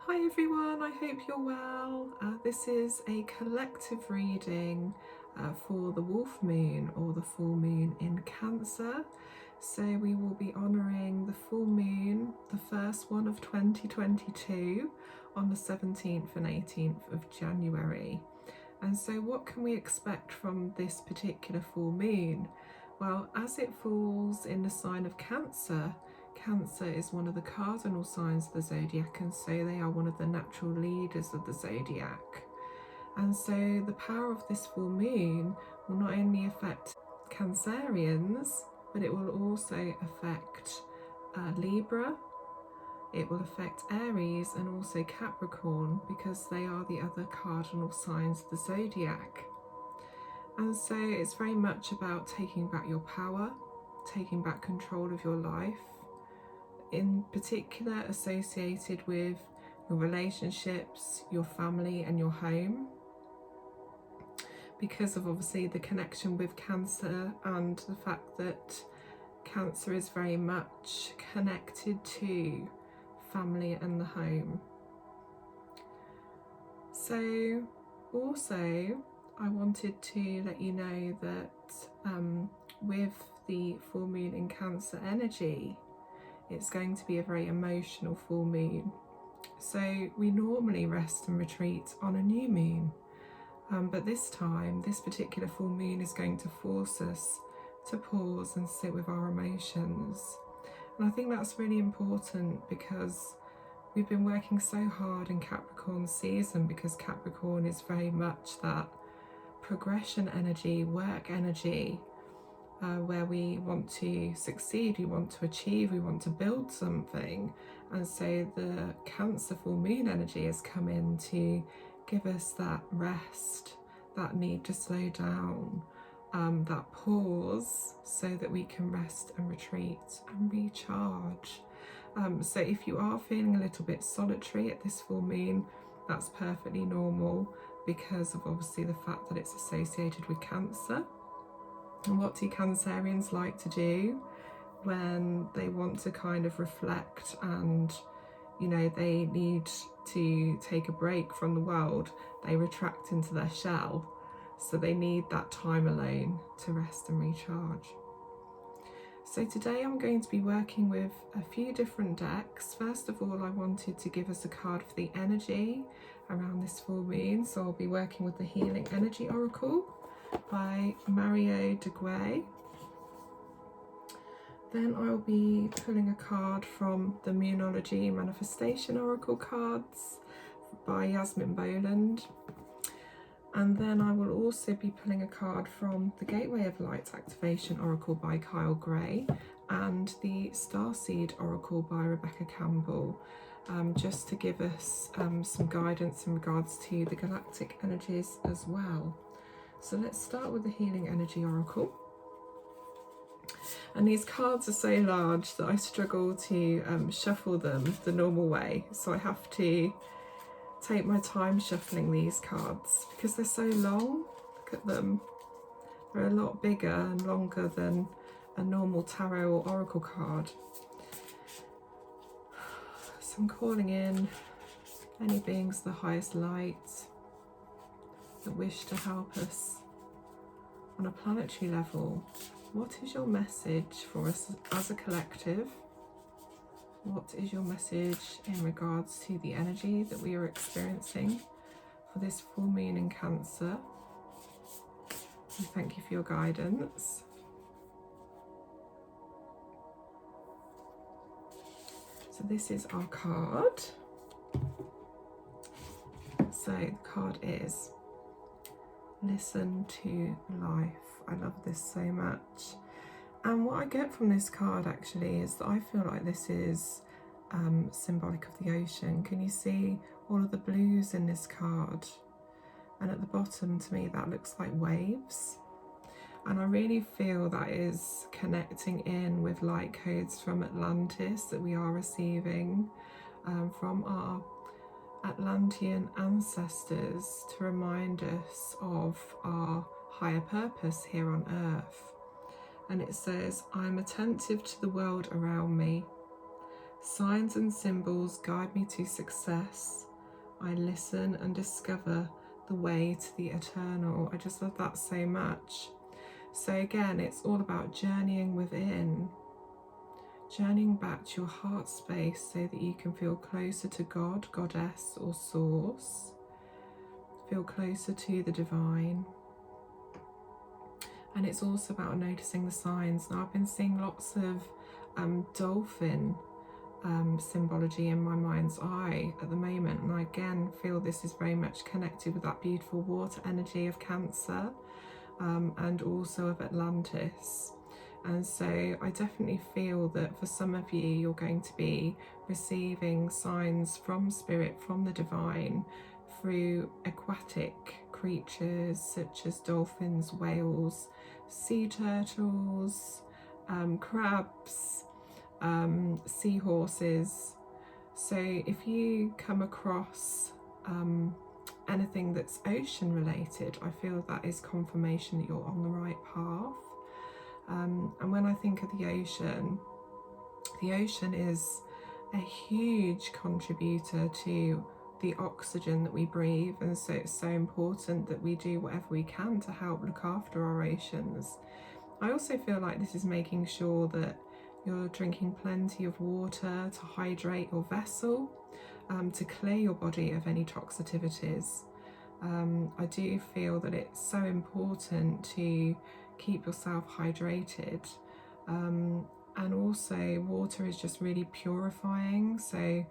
Hi everyone, I hope you're well. This is a collective reading for the wolf moon or the full moon in Cancer. So we will be honouring the full moon, the first one of 2022, on the 17th and 18th of January. And so what can we expect from this particular full moon? Well, as it falls in the sign of Cancer, Cancer is one of the cardinal signs of the zodiac, and so they are one of the natural leaders of the zodiac. And so the power of this full moon will not only affect Cancerians, but it will also affect Libra, it will affect Aries and also Capricorn, because they are the other cardinal signs of the zodiac. And so it's very much about taking back your power, taking back control of your life, in particular associated with your relationships, your family and your home, because of obviously the connection with Cancer and the fact that Cancer is very much connected to family and the home. So also I wanted to let you know that with the full moon in Cancer energy, it's going to be a very emotional full moon. So we normally rest and retreat on a new moon, but this time, this particular full moon is going to force us to pause and sit with our emotions. And I think that's really important, because we've been working so hard in Capricorn season, because Capricorn is very much that progression energy, work energy, where we want to succeed, we want to achieve, we want to build something. And so the Cancer full moon energy has come in to give us that rest, that need to slow down, that pause, so that we can rest and retreat and recharge. So if you are feeling a little bit solitary at this full moon, that's perfectly normal, because of obviously the fact that it's associated with Cancer. And what do Cancerians like to do when they want to kind of reflect and, you know, they need to take a break from the world? They retract into their shell. So they need that time alone to rest and recharge. So today I'm going to be working with a few different decks. First of all, I wanted to give us a card for the energy around this full moon. So I'll be working with the Healing Energy Oracle by Mario de Guay. Then I'll be pulling a card from the Moonology Manifestation Oracle cards by Yasmin Boland. And then I will also be pulling a card from the Gateway of Light Activation Oracle by Kyle Gray and the Starseed Oracle by Rebecca Campbell, just to give us some guidance in regards to the galactic energies as well. So let's start with the Healing Energy Oracle. And these cards are so large that I struggle to shuffle them the normal way. So I have to take my time shuffling these cards, because they're so long. Look at them. They're a lot bigger and longer than a normal tarot or oracle card. So I'm calling in any beings of the highest light that wish to help us on a planetary level. What is your message for us as a collective? What is your message in regards to the energy that we are experiencing for this full moon in Cancer? And thank you for your guidance. So this is our card. So the card is Listen to Life. I love this so much. And what I get from this card actually is that I feel like this is symbolic of the ocean. Can you see all of the blues in this card? And at the bottom, to me, that looks like waves. And I really feel that is connecting in with light codes from Atlantis that we are receiving from our Atlantean ancestors, to remind us of our higher purpose here on Earth. And it says, I'm attentive to the world around me, Signs and symbols guide me to success. I listen and discover the way to the eternal. I just love that so much. So again, it's all about journeying within, journeying back to your heart space so that you can feel closer to God, Goddess or Source. Feel closer to the divine. And it's also about noticing the signs. Now I've been seeing lots of dolphin symbology in my mind's eye at the moment, and I again feel this is very much connected with that beautiful water energy of Cancer, and also of Atlantis. And so I definitely feel that for some of you, you're going to be receiving signs from spirit, from the divine, through aquatic creatures such as dolphins, whales, sea turtles, crabs, seahorses. So if you come across anything that's ocean related, I feel that is confirmation that you're on the right path. And when I think of the ocean is a huge contributor to the oxygen that we breathe, and so it's so important that we do whatever we can to help look after our oceans. I also feel like this is making sure that you're drinking plenty of water to hydrate your vessel, to clear your body of any toxicities. I do feel that it's so important to keep yourself hydrated, and also water is just really purifying, so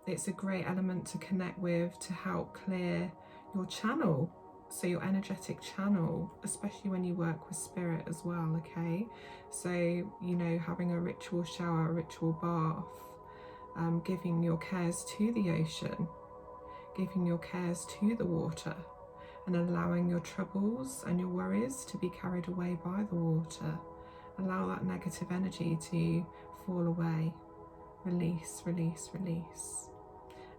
it's a great element to connect with to help clear your channel, so your energetic channel, especially when you work with spirit as well. Okay, so you know, having a ritual shower, a ritual bath, giving your cares to the ocean, giving your cares to the water, and allowing your troubles and your worries to be carried away by the water. Allow that negative energy to fall away. Release, release, release.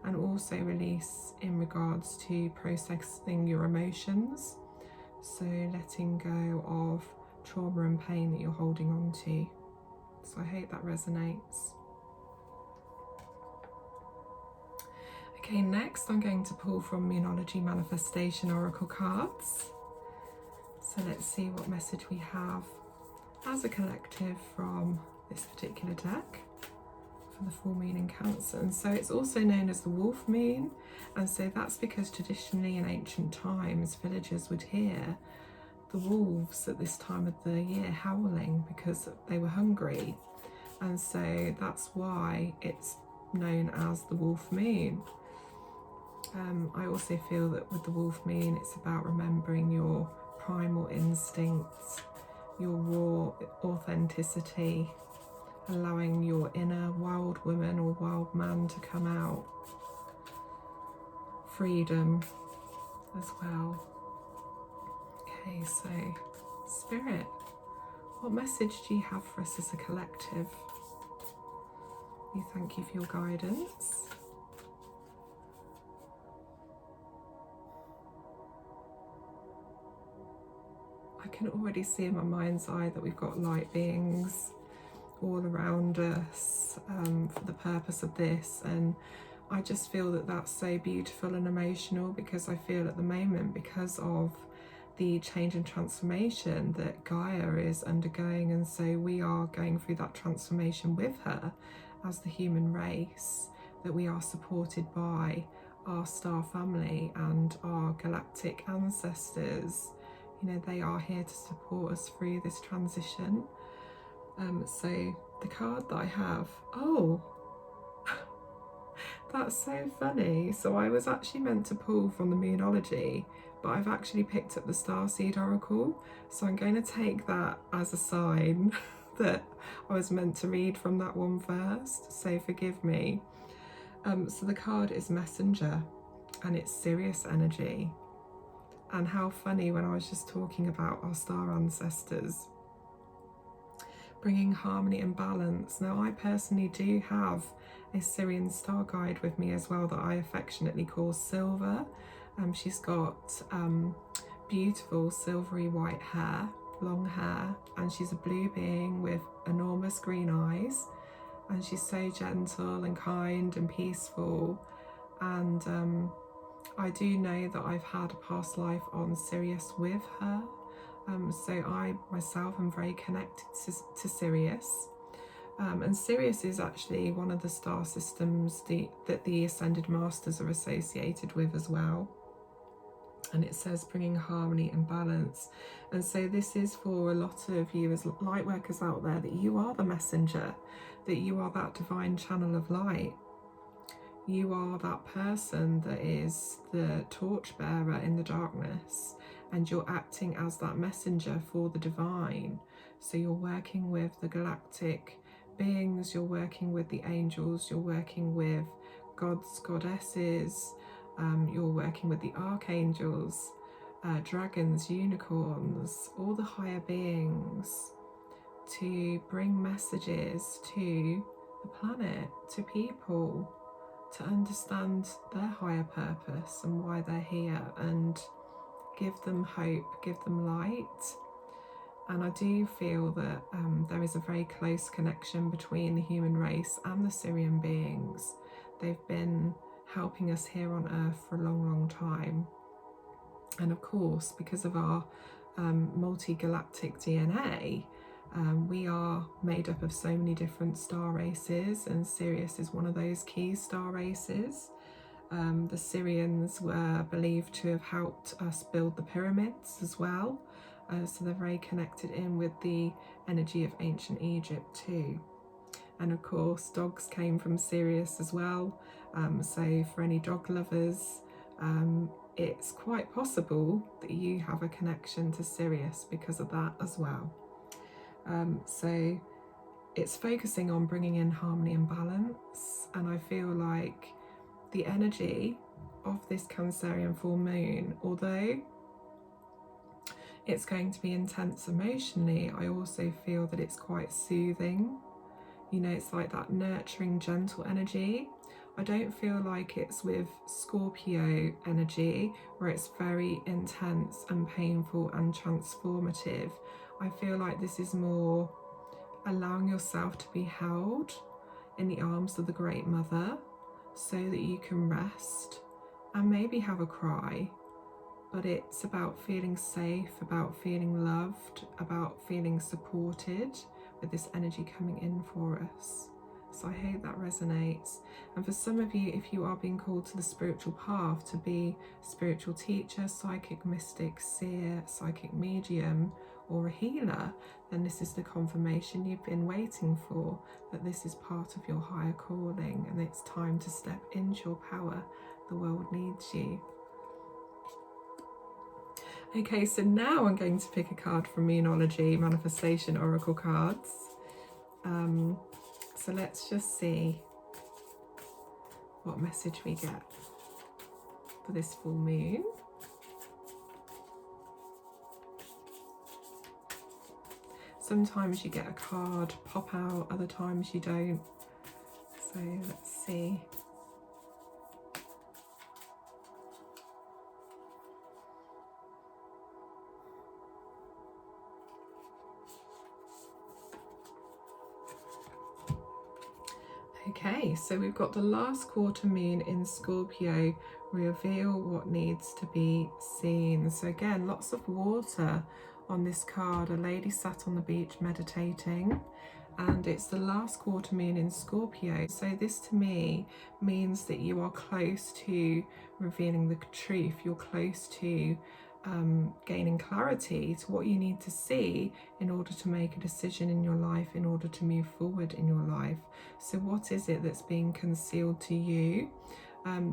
And also release in regards to processing your emotions. So letting go of trauma and pain that you're holding on to. So I hope that resonates. Okay, next I'm going to pull from Moonology Manifestation Oracle cards. So let's see what message we have as a collective from this particular deck for the full moon in Cancer. And so it's also known as the wolf moon, and so that's because traditionally in ancient times villagers would hear the wolves at this time of the year howling because they were hungry, and so that's why it's known as the wolf moon. I also feel that with the wolf moon, it's about remembering your primal instincts, your raw authenticity, allowing your inner wild woman or wild man to come out. Freedom as well. Okay, so Spirit, what message do you have for us as a collective? We thank you for your guidance. I can already see in my mind's eye that we've got light beings all around us for the purpose of this, and I just feel that that's so beautiful and emotional, because I feel at the moment, because of the change and transformation that Gaia is undergoing, and so we are going through that transformation with her as the human race, that we are supported by our star family and our galactic ancestors. You know, they are here to support us through this transition. So the card that I have, oh, that's so funny. So I was actually meant to pull from the Moonology, but I've actually picked up the Starseed Oracle. So I'm going to take that as a sign that I was meant to read from that one first. So forgive me. So the card is Messenger, and it's Sirius energy. And how funny, when I was just talking about our star ancestors bringing harmony and balance. Now, I personally do have a Syrian star guide with me as well that I affectionately call Silver. She's got beautiful silvery white hair, long hair, and she's a blue being with enormous green eyes, and she's so gentle and kind and peaceful. And I do know that I've had a past life on Sirius with her, so I myself am very connected to Sirius. And Sirius is actually one of the star systems that the Ascended Masters are associated with as well. And it says bringing harmony and balance. And so this is for a lot of you as light workers out there, that you are the messenger, that you are that divine channel of light. You are that person that is the torchbearer in the darkness, and you're acting as that messenger for the divine. So you're working with the galactic beings, you're working with the angels, you're working with gods, goddesses, you're working with the archangels, dragons, unicorns, all the higher beings, to bring messages to the planet, to people, to understand their higher purpose and why they're here, and give them hope, give them light. And I do feel that there is a very close connection between the human race and the Syrian beings. They've been helping us here on Earth for a long, long time. And of course, because of our multi-galactic DNA, we are made up of so many different star races, and Sirius is one of those key star races. The Syrians were believed to have helped us build the pyramids as well, so they're very connected in with the energy of ancient Egypt too. And of course, dogs came from Sirius as well, so for any dog lovers, it's quite possible that you have a connection to Sirius because of that as well. So it's focusing on bringing in harmony and balance, and I feel like the energy of this Cancerian full moon, although it's going to be intense emotionally, I also feel that it's quite soothing. You know, it's like that nurturing, gentle energy. I don't feel like it's with Scorpio energy, where it's very intense and painful and transformative. I feel like this is more allowing yourself to be held in the arms of the Great Mother, so that you can rest and maybe have a cry. But it's about feeling safe, about feeling loved, about feeling supported with this energy coming in for us. So I hope that resonates. And for some of you, if you are being called to the spiritual path to be spiritual teacher, psychic, mystic, seer, psychic medium, or a healer, then this is the confirmation you've been waiting for, that this is part of your higher calling and it's time to step into your power. The world needs you. Okay, so now I'm going to pick a card from Moonology, Manifestation Oracle cards. So let's just see what message we get for this full moon. Sometimes you get a card pop out, other times you don't. So let's see. Okay, so we've got the last quarter moon in Scorpio, reveal what needs to be seen. So again, lots of water on this card. A lady sat on the beach meditating, and it's the last quarter moon in Scorpio. So this to me means that you are close to revealing the truth. You're close to gaining clarity to what you need to see in order to make a decision in your life, in order to move forward in your life. So what is it that's being concealed to you?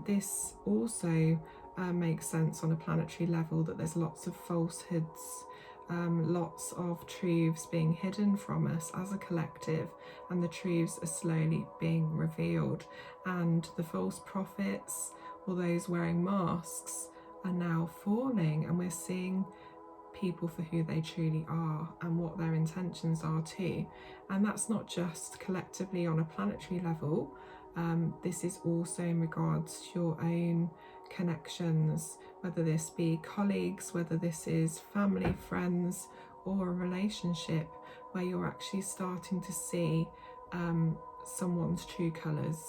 This also makes sense on a planetary level, that there's lots of falsehoods, lots of truths being hidden from us as a collective, and the truths are slowly being revealed, and the false prophets, or those wearing masks, are now falling, and we're seeing people for who they truly are and what their intentions are too. And that's not just collectively on a planetary level, this is also in regards to your own connections, whether this be colleagues, whether this is family, friends, or a relationship where you're actually starting to see someone's true colours,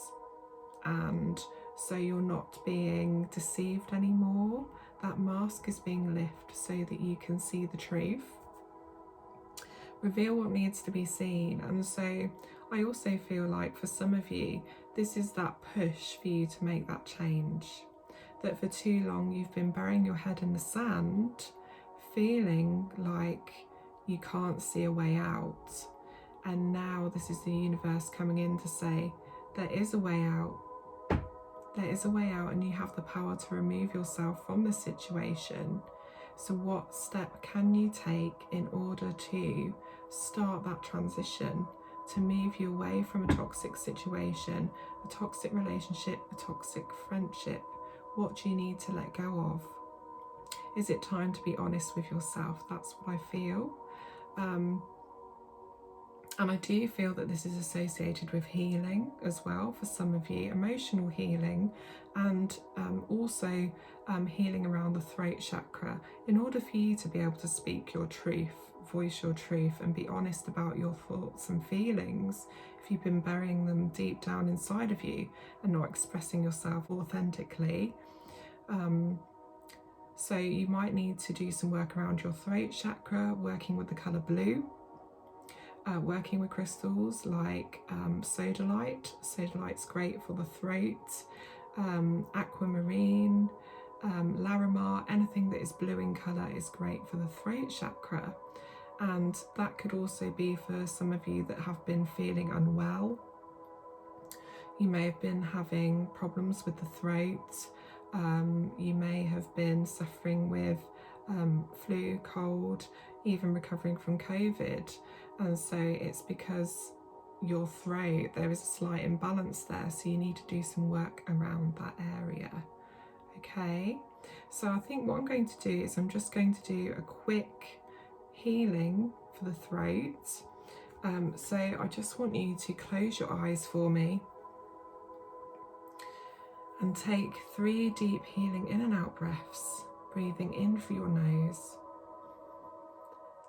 and so you're not being deceived anymore. That mask is being lifted so that you can see the truth. Reveal what needs to be seen. And so I also feel like for some of you, this is that push for you to make that change. That for too long you've been burying your head in the sand, feeling like you can't see a way out. And now this is the universe coming in to say, there is a way out. There is a way out, and you have the power to remove yourself from the situation. So what step can you take in order to start that transition, to move you away from a toxic situation, a toxic relationship, a toxic friendship? What do you need to let go of? Is it time to be honest with yourself? That's what I feel. And I do feel that this is associated with healing as well for some of you, emotional healing, and also healing around the throat chakra, in order for you to be able to speak your truth, voice your truth, and be honest about your thoughts and feelings. If you've been burying them deep down inside of you and not expressing yourself authentically, so you might need to do some work around your throat chakra, working with the colour blue. Working with crystals like sodalite. Sodalite's great for the throat. Aquamarine, Larimar, anything that is blue in colour is great for the throat chakra. And that could also be for some of you that have been feeling unwell. You may have been having problems with the throat. You may have been suffering with flu, cold, even recovering from COVID. And so it's because your throat, there is a slight imbalance there, so you need to do some work around that area. Okay, so I think what I'm going to do is I'm just going to do a quick healing for the throat. So I just want you to close your eyes for me and take 3 deep healing in and out breaths, breathing in through your nose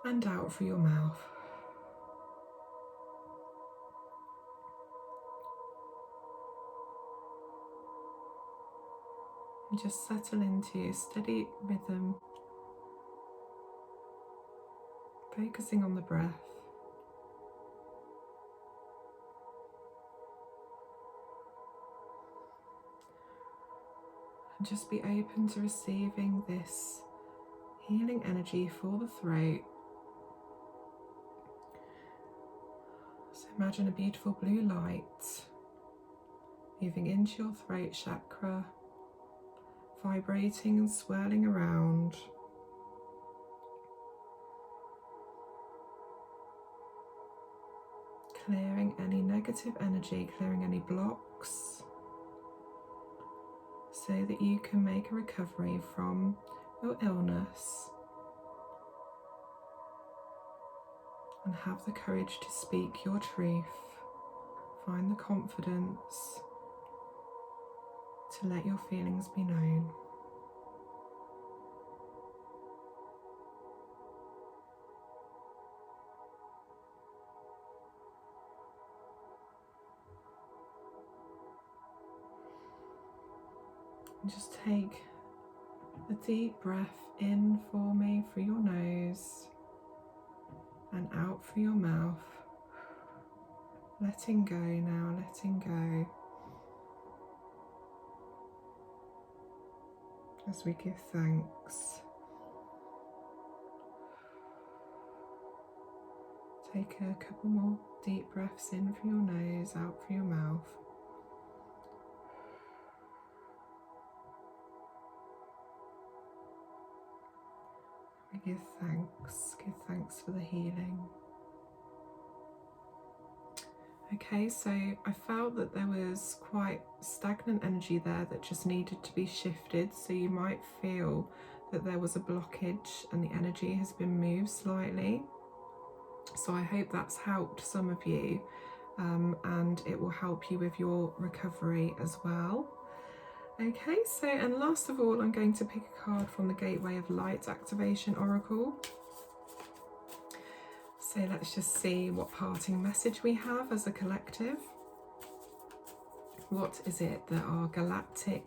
and out through your mouth. And just settle into a steady rhythm, focusing on the breath. And just be open to receiving this healing energy for the throat. So imagine a beautiful blue light moving into your throat chakra, vibrating and swirling around. Clearing any negative energy, clearing any blocks, so that you can make a recovery from your illness and have the courage to speak your truth. Find the confidence to let your feelings be known. And just take a deep breath in for me through your nose and out through your mouth. Letting go now, letting go. As we give thanks. Take a couple more deep breaths in through your nose, out through your mouth. We give thanks for the healing. Okay, so I felt that there was quite stagnant energy there that just needed to be shifted. So you might feel that there was a blockage and the energy has been moved slightly. So I hope that's helped some of you, and it will help you with your recovery as well. Okay, so and last of all, I'm going to pick a card from the Gateway of Light Activation Oracle. So let's just see what parting message we have as a collective. What is it that our galactic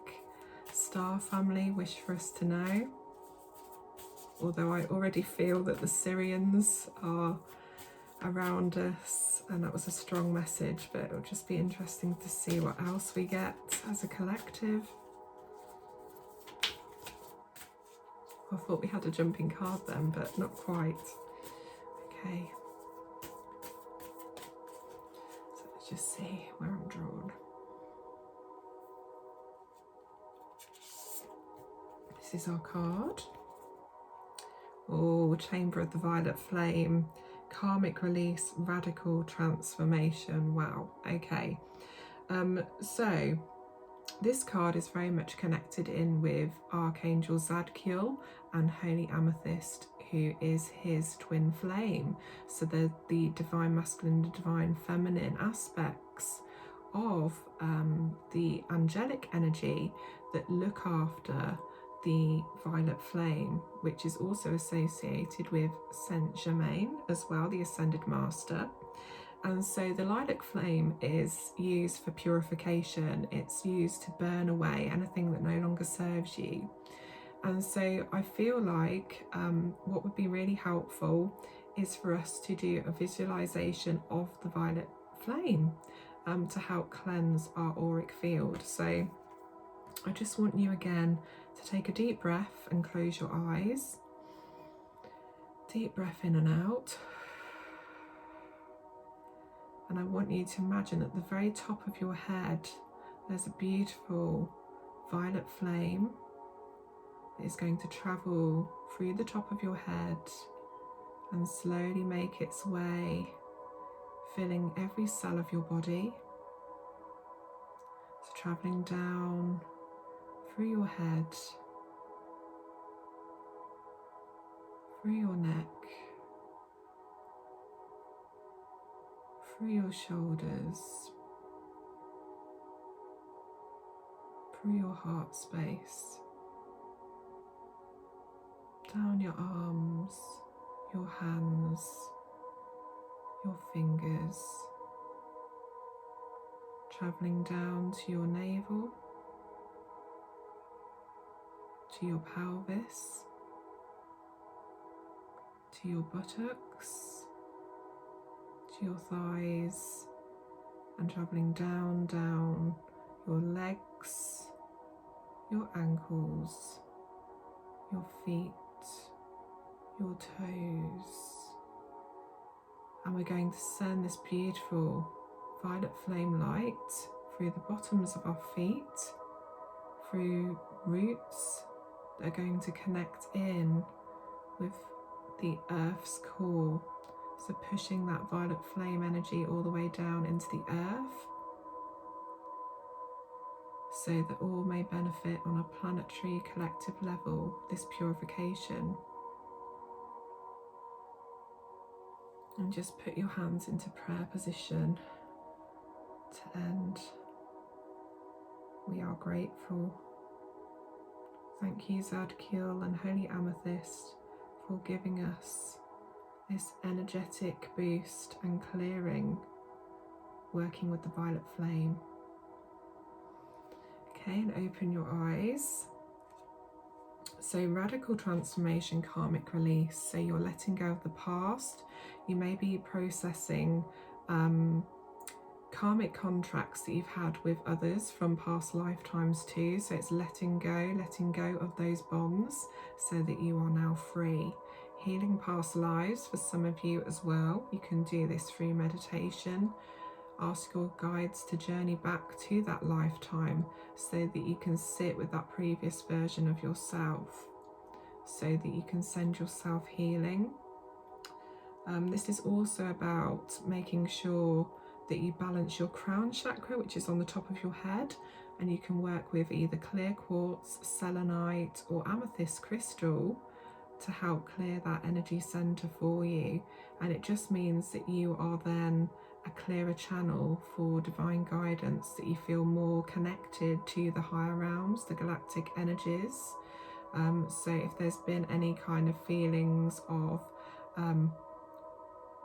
star family wish for us to know? Although I already feel that the Syrians are around us, and that was a strong message, but it'll just be interesting to see what else we get as a collective. I thought we had a jumping card then, but not quite. Okay. So let's just see where I'm drawn. This is our card. Oh, Chamber of the Violet Flame. Karmic release, radical transformation. Wow. Okay. So this card is very much connected in with Archangel Zadkiel and Holy Amethyst, who is his twin flame. So the divine masculine and divine feminine aspects of the angelic energy that look after the violet flame, which is also associated with Saint Germain as well, the ascended master. And so the lilac flame is used for purification. It's used to burn away anything that no longer serves you. And so I feel like what would be really helpful is for us to do a visualization of the violet flame to help cleanse our auric field. So I just want you again to take a deep breath and close your eyes. Deep breath in and out. And I want you to imagine at the very top of your head, there's a beautiful violet flame that is going to travel through the top of your head and slowly make its way, filling every cell of your body. So traveling down through your head, through your neck, through your shoulders, through your heart space, down your arms, your hands, your fingers, travelling down to your navel, to your pelvis, to your buttocks, to your thighs, and travelling down your legs, your ankles, your feet, your toes. And we're going to send this beautiful violet flame light through the bottoms of our feet, through roots that are going to connect in with the earth's core. So pushing that violet flame energy all the way down into the earth, so that all may benefit on a planetary collective level, this purification. And just put your hands into prayer position to end. We are grateful. Thank you, Zadkiel and Holy Amethyst, for giving us this energetic boost and clearing, working with the violet flame. Okay, and open your eyes. So radical transformation, karmic release. So you're letting go of the past. You may be processing karmic contracts that you've had with others from past lifetimes too. So it's letting go of those bonds so that you are now free. Healing past lives for some of you as well. You can do this through meditation. Ask your guides to journey back to that lifetime so that you can sit with that previous version of yourself, so that you can send yourself healing. This is also about making sure that you balance your crown chakra, which is on the top of your head, and you can work with either clear quartz, selenite or amethyst crystal to help clear that energy center for you. And it just means that you are then a clearer channel for divine guidance, that you feel more connected to the higher realms, the galactic energies. So if there's been any kind of feelings of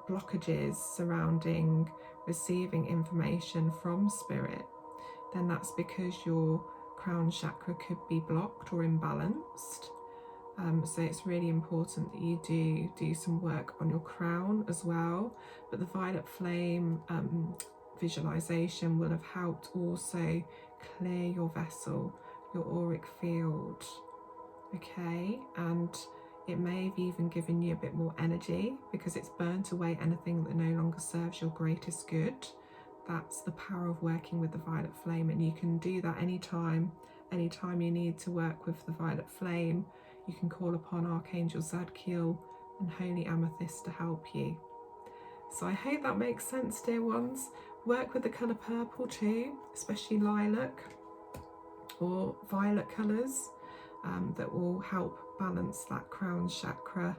blockages surrounding receiving information from spirit, then that's because your crown chakra could be blocked or imbalanced. So it's really important that you do some work on your crown as well. But the violet flame visualization will have helped also clear your vessel, your auric field. Okay, and it may have even given you a bit more energy because it's burnt away anything that no longer serves your greatest good. That's the power of working with the violet flame, and you can do that anytime you need to work with the violet flame. You can call upon Archangel Zadkiel and Holy Amethyst to help you. So I hope that makes sense, dear ones. Work with the colour purple too, especially lilac or violet colours that will help balance that crown chakra,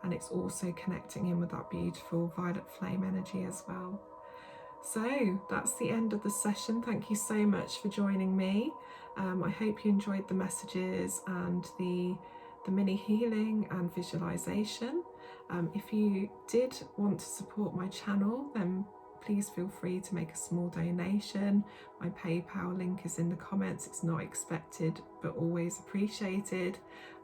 and it's also connecting in with that beautiful violet flame energy as well. So that's the end of the session. Thank you so much for joining me. I hope you enjoyed the messages and the mini healing and visualization. If you did want to support my channel, then please feel free to make a small donation. My PayPal link is in the comments. It's not expected but always appreciated.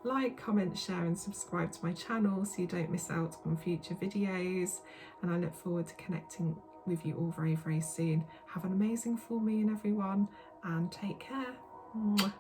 Like, comment, share and subscribe to my channel so you don't miss out on future videos, and I look forward to connecting with you all very, very soon. Have an amazing full moon, everyone, and take care. Mwah.